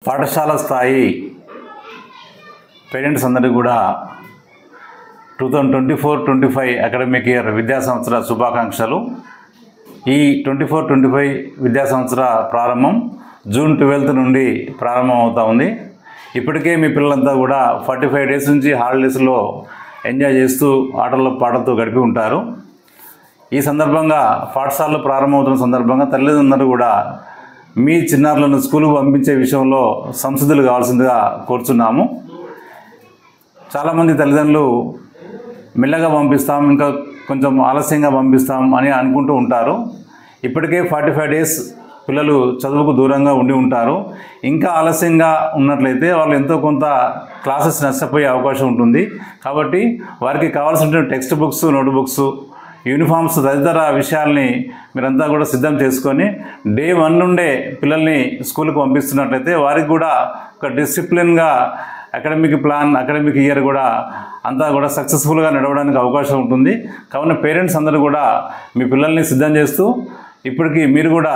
పాఠశాల స్థాయి పేరెంట్స్ అందరికీ కూడా 2024-25 అకాడమిక్ ఇయర్ విద్యా సంవత్సర శుభాకాంక్షలు. ఈ 24-25 విద్యా సంవత్సర ప్రారంభం జూన్ 12th నుండి ప్రారంభం అవుతా ఉంది. ఇప్పటికే మీ పిల్లలంతా కూడా 45 days నుంచి హాలిడేస్లో ఎంజాయ్ చేస్తూ ఆటల్లో పాటలతో గడిపి ఉంటారు. ఈ సందర్భంగా పాఠశాలలో ప్రారంభమవుతున్న సందర్భంగా తల్లిదండ్రులు కూడా మీ చిన్నారులను స్కూలుకు పంపించే విషయంలో సంసిద్ధులు కావాల్సిందిగా కోరుచున్నాము. చాలామంది తల్లిదండ్రులు మెల్లగా పంపిస్తాం, ఇంకా కొంచెం ఆలస్యంగా పంపిస్తాం అని అనుకుంటూ ఉంటారు. ఇప్పటికే 45 days పిల్లలు చదువుకు దూరంగా ఉండి ఉంటారు. ఇంకా ఆలస్యంగా ఉన్నట్లయితే వాళ్ళు ఎంతో కొంత క్లాసెస్ నష్టపోయే అవకాశం ఉంటుంది. కాబట్టి వారికి కావాల్సిన text books, note books, uniforms తదితర విషయాల్ని మీరంతా కూడా సిద్ధం చేసుకొని Day 1 నుండే పిల్లల్ని స్కూల్కి పంపిస్తున్నట్లయితే వారికి కూడా ఒక డిసిప్లిన్గా అకాడమిక్ ఇయర్ కూడా అంతా కూడా సక్సెస్ఫుల్గా నడవడానికి అవకాశం ఉంటుంది. కావున పేరెంట్స్ అందరూ కూడా మీ పిల్లల్ని సిద్ధం చేస్తూ ఇప్పటికీ మీరు కూడా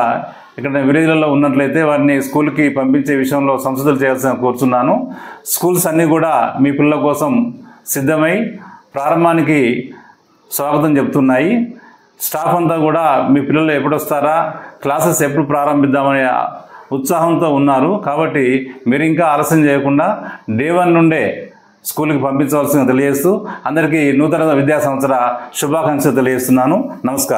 ఇక్కడ విలేజ్లలో ఉన్నట్లయితే వారిని స్కూల్కి పంపించే విషయంలో సంసిద్ధులు చేయాల్సిన కోరుచున్నాను. స్కూల్స్ అన్నీ కూడా మీ పిల్లల కోసం సిద్ధమై ప్రారంభానికి స్వాగతం చెప్తున్నాయి. స్టాఫ్ అంతా కూడా మీ పిల్లలు ఎప్పుడు వస్తారా, క్లాసెస్ ఎప్పుడు ప్రారంభిద్దామనే ఉత్సాహంతో ఉన్నారు. కాబట్టి మీరు ఇంకా ఆలస్యం చేయకుండా Day 1 నుండే స్కూల్కి పంపించవలసిందిగా తెలియజేస్తూ అందరికీ నూతన విద్యా సంవత్సర శుభాకాంక్షలు తెలియజేస్తున్నాను. నమస్కారం.